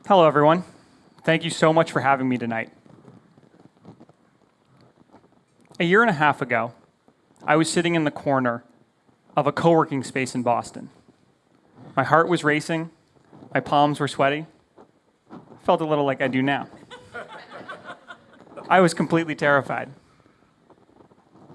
Hello, everyone. Thank you so much for having me tonight. A year and a half ago, I was sitting in the corner of a co-working space in Boston. My heart was racing, my palms were sweaty. Felt a little like I do now. I was completely terrified.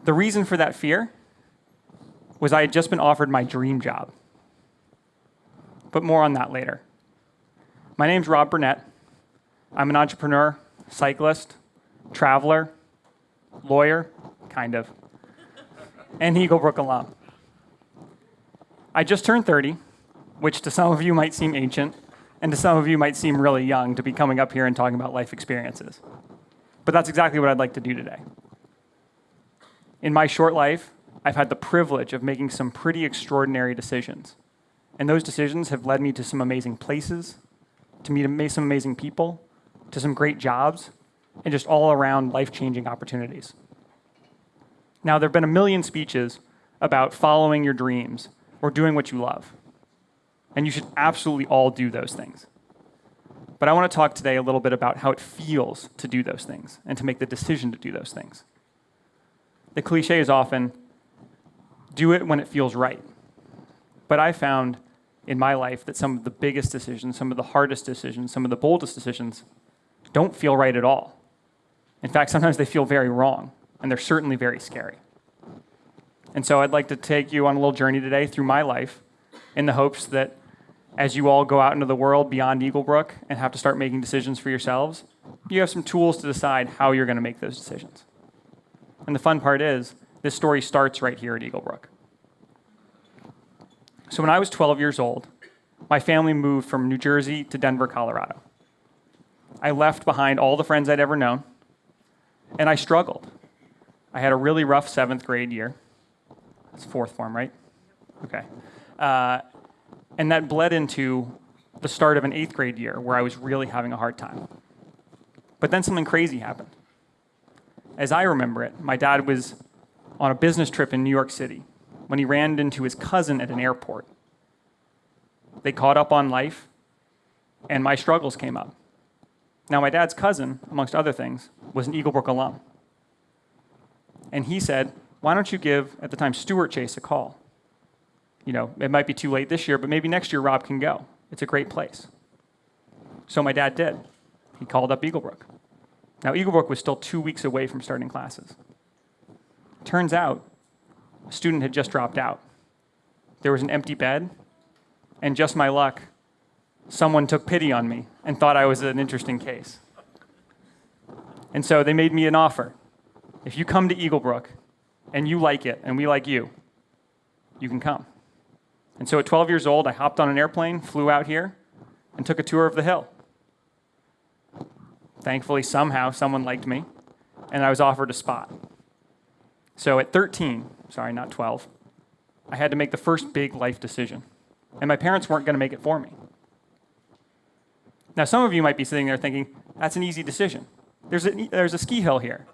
The reason for that fear was I had just been offered my dream job. But more on that later. My name's Rob Burnett. I'm an entrepreneur, cyclist, traveler, lawyer, kind of, and Eaglebrook alum. I just turned 30, which to some of you might seem ancient, and to some of you might seem really young to be coming up here and talking about life experiences. But that's exactly what I'd like to do today. In my short life, I've had the privilege of making some pretty extraordinary decisions. And those decisions have led me to some amazing places, to meet some amazing people, to some great jobs, and just all around life-changing opportunities. Now, there have been a million speeches about following your dreams or doing what you love. And you should absolutely all do those things. But I want to talk today a little bit about how it feels to do those things and to make the decision to do those things. The cliche is often, do it when it feels right. But I found in my life that some of the biggest decisions, some of the hardest decisions, some of the boldest decisions don't feel right at all. In fact, sometimes they feel very wrong, and they're certainly very scary. And so I'd like to take you on a little journey today through my life in the hopes that as you all go out into the world beyond Eaglebrook and have to start making decisions for yourselves, you have some tools to decide how you're going to make those decisions. And the fun part is, this story starts right here at Eaglebrook. So when I was 12 years old, my family moved from New Jersey to Denver, Colorado. I left behind all the friends I'd ever known, and I struggled. I had a really rough 7th grade year. That's 4th form, right? Okay. And that bled into the start of an 8th grade year where I was really having a hard time. But then something crazy happened. As I remember it, my dad was on a business trip in New York City when he ran into his cousin at an airport. They caught up on life, and my struggles came up. Now, my dad's cousin, amongst other things, was an Eaglebrook alum. And he said, why don't you give, at the time, Stuart Chase a call? You know, it might be too late this year, but maybe next year Rob can go. It's a great place. So my dad did. He called up Eaglebrook. Now, Eaglebrook was still 2 weeks away from starting classes. Turns out, a student had just dropped out. There was an empty bed, and just my luck, someone took pity on me and thought I was an interesting case. And so they made me an offer. If you come to Eaglebrook, and you like it, and we like you, you can come. And so at 12 years old, I hopped on an airplane, flew out here, and took a tour of the hill. Thankfully, somehow, someone liked me, and I was offered a spot. So at 13, sorry, not 12, I had to make the first big life decision. And my parents weren't going to make it for me. Now, some of you might be sitting there thinking, that's an easy decision. There's a ski hill here.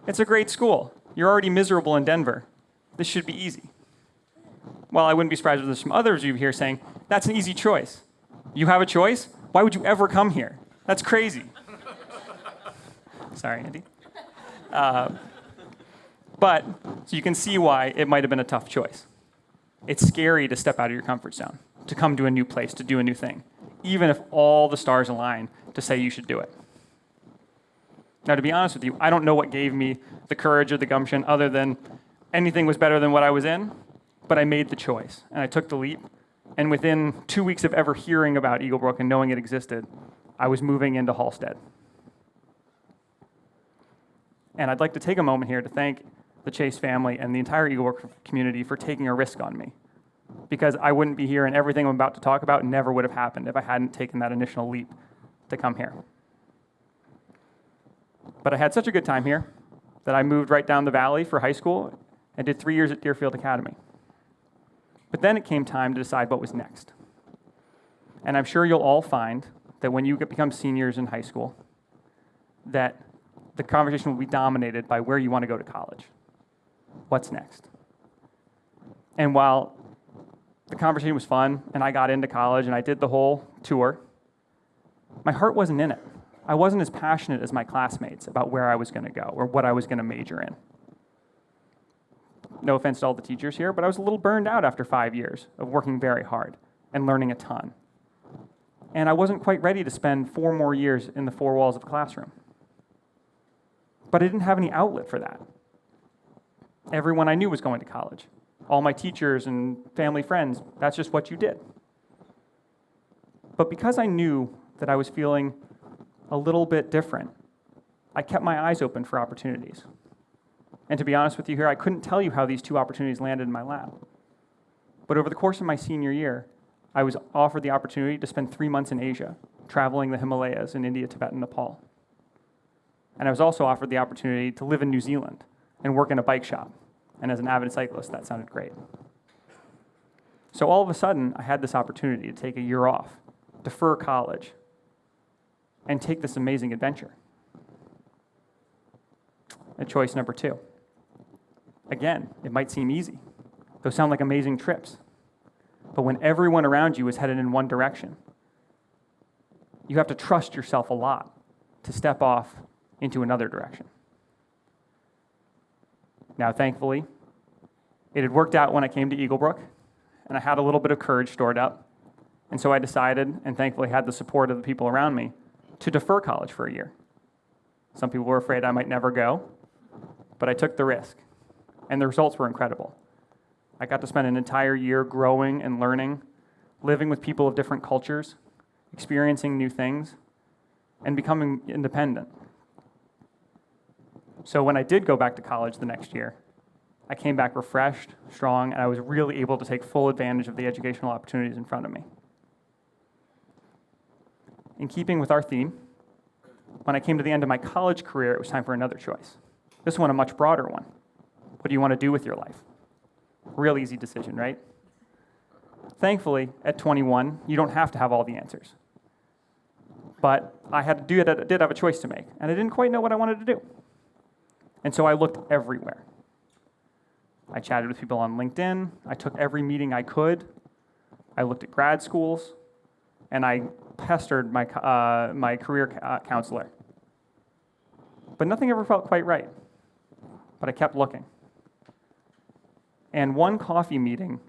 It's a great school. You're already miserable in Denver. This should be easy. Well, I wouldn't be surprised if there's some others of you here saying, that's an easy choice. You have a choice? Why would you ever come here? That's crazy. Sorry, Andy. But, so you can see why it might have been a tough choice. It's scary to step out of your comfort zone, to come to a new place, to do a new thing, even if all the stars align to say you should do it. Now, to be honest with you, I don't know what gave me the courage or the gumption other than anything was better than what I was in, but I made the choice, and I took the leap, and within 2 weeks of ever hearing about Eaglebrook and knowing it existed, I was moving into Halstead. And I'd like to take a moment here to thank the Chase family and the entire Eaglebrook community for taking a risk on me, because I wouldn't be here, and everything I'm about to talk about never would have happened if I hadn't taken that initial leap to come here. But I had such a good time here that I moved right down the valley for high school and did 3 years at Deerfield Academy. But then it came time to decide what was next. And I'm sure you'll all find that when you become seniors in high school, that the conversation will be dominated by where you want to go to college. What's next? And while the conversation was fun, and I got into college, and I did the whole tour, My heart wasn't in it. I wasn't as passionate as my classmates about where I was going to go or what I was going to major in. No offense to all the teachers here, but I was a little burned out after 5 years of working very hard and learning a ton. And I wasn't quite ready to spend 4 more years in the 4 walls of a classroom. But I didn't have any outlet for that. Everyone I knew was going to college. All my teachers and family friends, that's just what you did. But because I knew that I was feeling a little bit different, I kept my eyes open for opportunities. And to be honest with you here, I couldn't tell you how these 2 opportunities landed in my lap. But over the course of my senior year, I was offered the opportunity to spend 3 months in Asia, traveling the Himalayas in India, Tibet, and Nepal. And I was also offered the opportunity to live in New Zealand and work in a bike shop. And as an avid cyclist, that sounded great. So all of a sudden, I had this opportunity to take a year off, defer college, and take this amazing adventure. And choice number 2. Again, it might seem easy. Those sound like amazing trips. But when everyone around you is headed in one direction, you have to trust yourself a lot to step off into another direction. Now, thankfully, it had worked out when I came to Eaglebrook, and I had a little bit of courage stored up. And so I decided, and thankfully had the support of the people around me, to defer college for a year. Some people were afraid I might never go, but I took the risk, and the results were incredible. I got to spend an entire year growing and learning, living with people of different cultures, experiencing new things, and becoming independent. So when I did go back to college the next year, I came back refreshed, strong, and I was really able to take full advantage of the educational opportunities in front of me. In keeping with our theme, when I came to the end of my college career, it was time for another choice. This one, a much broader one. What do you want to do with your life? Real easy decision, right? Thankfully, at 21, you don't have to have all the answers. But I did have a choice to make, and I didn't quite know what I wanted to do. And so I looked everywhere. I chatted with people on LinkedIn. I took every meeting I could. I looked at grad schools, and I pestered my career counselor. But nothing ever felt quite right. But I kept looking. And one coffee meeting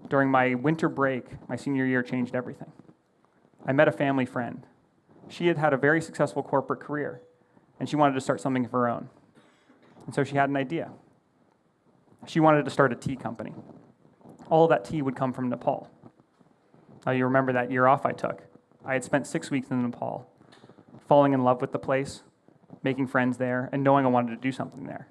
during my winter break, my senior year, changed everything. I met a family friend. She had had a very successful corporate career, and she wanted to start something of her own. And so she had an idea. She wanted to start a tea company. All of that tea would come from Nepal. Now, you remember that year off I took. I had spent 6 weeks in Nepal, falling in love with the place, making friends there, and knowing I wanted to do something there.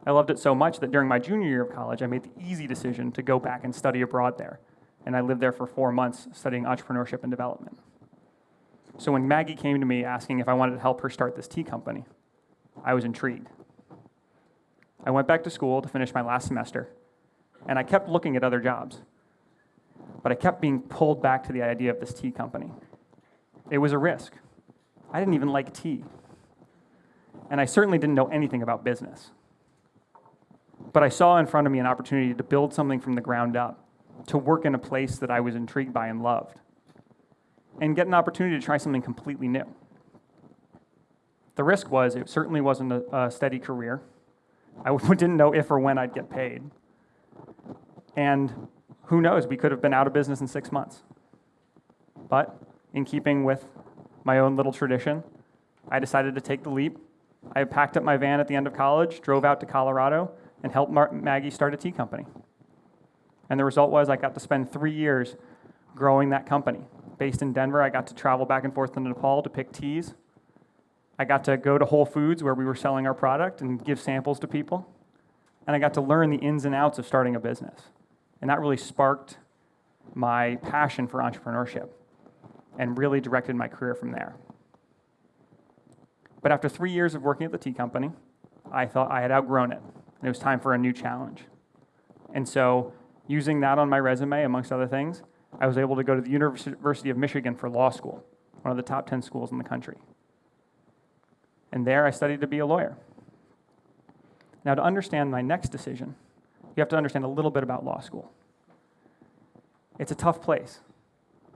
I loved it so much that during my junior year of college, I made the easy decision to go back and study abroad there. And I lived there for 4 months studying entrepreneurship and development. So when Maggie came to me asking if I wanted to help her start this tea company, I was intrigued. I went back to school to finish my last semester, and I kept looking at other jobs. But I kept being pulled back to the idea of this tea company. It was a risk. I didn't even like tea. And I certainly didn't know anything about business. But I saw in front of me an opportunity to build something from the ground up, to work in a place that I was intrigued by and loved, and get an opportunity to try something completely new. The risk was it certainly wasn't a steady career. I didn't know if or when I'd get paid. And who knows, we could have been out of business in 6 months. But in keeping with my own little tradition, I decided to take the leap. I packed up my van at the end of college, drove out to Colorado, and helped Maggie start a tea company. And the result was I got to spend 3 years growing that company. Based in Denver, I got to travel back and forth to Nepal to pick teas. I got to go to Whole Foods where we were selling our product and give samples to people. And I got to learn the ins and outs of starting a business. And that really sparked my passion for entrepreneurship and really directed my career from there. But after 3 years of working at the tea company, I thought I had outgrown it, and it was time for a new challenge. And so, using that on my resume, amongst other things, I was able to go to the University of Michigan for law school, one of the top 10 schools in the country. And there I studied to be a lawyer. Now, to understand my next decision, you have to understand a little bit about law school. It's a tough place.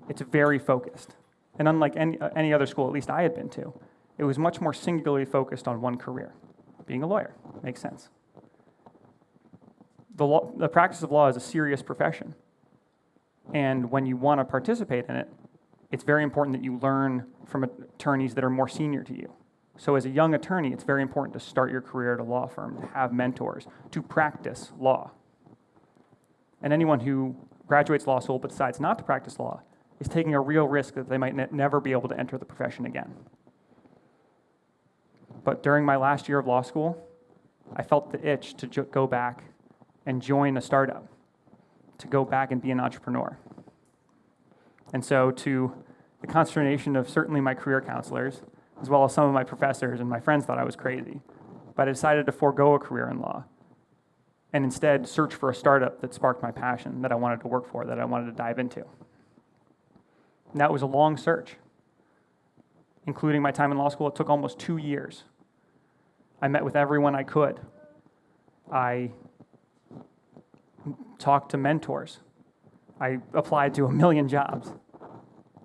It's very focused. And unlike any other school, at least I had been to, it was much more singularly focused on one career. Being a lawyer makes sense. The practice of law is a serious profession. And when you want to participate in it, it's very important that you learn from attorneys that are more senior to you. So as a young attorney, it's very important to start your career at a law firm, to have mentors, to practice law. And anyone who graduates law school but decides not to practice law is taking a real risk that they might never be able to enter the profession again. But during my last year of law school, I felt the itch to go back and join a startup, to go back and be an entrepreneur. And so, to the consternation of certainly my career counselors, as well as some of my professors and my friends thought I was crazy, but I decided to forego a career in law and instead search for a startup that sparked my passion, that I wanted to work for, that I wanted to dive into. And that was a long search. Including my time in law school, it took almost 2 years. I met with everyone I could. I talked to mentors. I applied to a million jobs.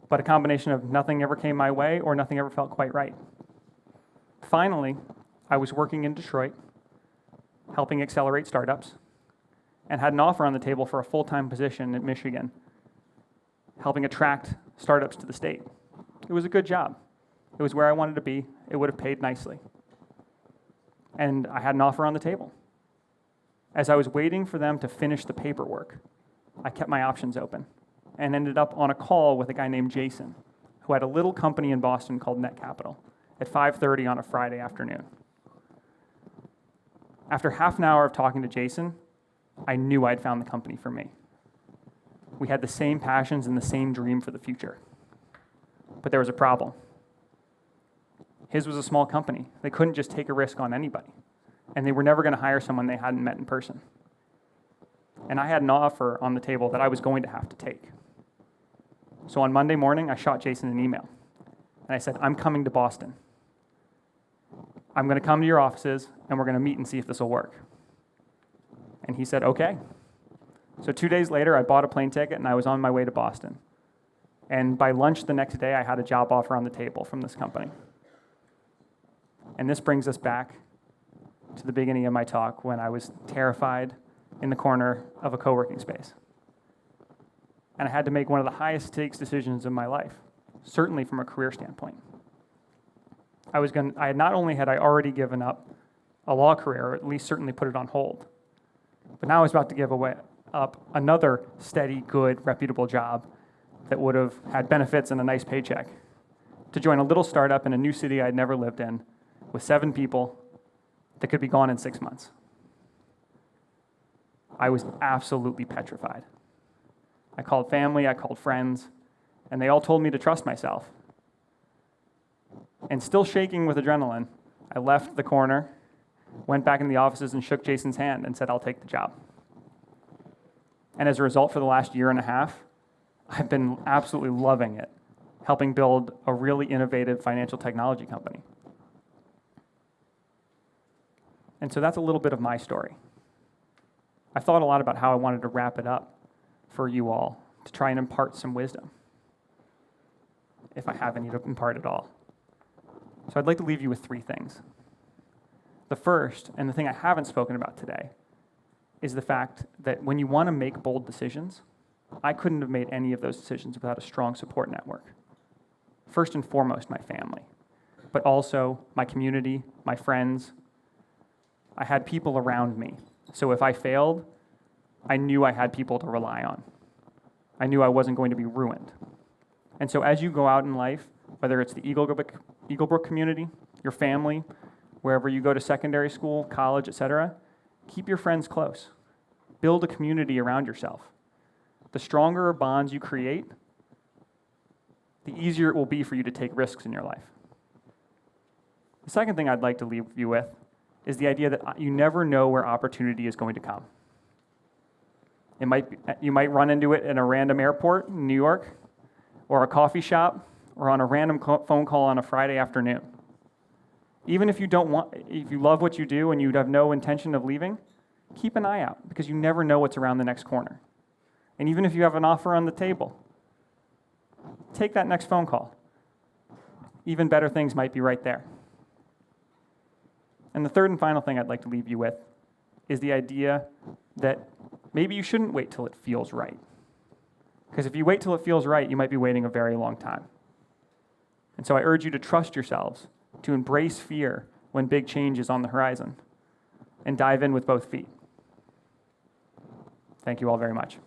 But a combination of nothing ever came my way or nothing ever felt quite right. Finally, I was working in Detroit, helping accelerate startups, and had an offer on the table for a full-time position in Michigan, helping attract startups to the state. It was a good job. It was where I wanted to be. It would have paid nicely. And I had an offer on the table. As I was waiting for them to finish the paperwork, I kept my options open and ended up on a call with a guy named Jason, who had a little company in Boston called Net Capital at 5:30 on a Friday afternoon. After half an hour of talking to Jason, I knew I'd found the company for me. We had the same passions and the same dream for the future. But there was a problem. His was a small company. They couldn't just take a risk on anybody. And they were never going to hire someone they hadn't met in person. And I had an offer on the table that I was going to have to take. So on Monday morning, I shot Jason an email. And I said, I'm coming to Boston. I'm going to come to your offices, and we're going to meet and see if this will work. And he said, okay. So 2 days later, I bought a plane ticket, and I was on my way to Boston. And by lunch the next day, I had a job offer on the table from this company. And this brings us back to the beginning of my talk when I was terrified in the corner of a co-working space. And I had to make one of the highest stakes decisions of my life, certainly from a career standpoint. Not only had I already given up a law career, or at least certainly put it on hold, but now I was about to give up another steady, good, reputable job that would have had benefits and a nice paycheck to join a little startup in a new city I'd never lived in with 7 people that could be gone in 6 months. I was absolutely petrified. I called family, I called friends, and they all told me to trust myself. And still shaking with adrenaline, I left the corner, went back in the offices and shook Jason's hand and said, I'll take the job. And as a result, for the last year and a half, I've been absolutely loving it, helping build a really innovative financial technology company. And so that's a little bit of my story. I thought a lot about how I wanted to wrap it up for you all to try and impart some wisdom, if I have any to impart at all. So I'd like to leave you with 3 things. The first, and the thing I haven't spoken about today, is the fact that when you want to make bold decisions, I couldn't have made any of those decisions without a strong support network. First and foremost, my family, but also my community, my friends. I had people around me. So if I failed, I knew I had people to rely on. I knew I wasn't going to be ruined. And so as you go out in life, whether it's the Eaglebrook community, your family, wherever you go to secondary school, college, etc., keep your friends close. Build a community around yourself. The stronger bonds you create, the easier it will be for you to take risks in your life. The second thing I'd like to leave you with is the idea that you never know where opportunity is going to come. You might run into it in a random airport in New York, or a coffee shop, or on a random phone call on a Friday afternoon. Even if you love what you do and you have no intention of leaving, keep an eye out, because you never know what's around the next corner. And even if you have an offer on the table, take that next phone call. even better things might be right there. And the third and final thing I'd like to leave you with is the idea that maybe you shouldn't wait till it feels right. Because if you wait till it feels right, you might be waiting a very long time. And so I urge you to trust yourselves, to embrace fear when big change is on the horizon, and dive in with both feet. Thank you all very much.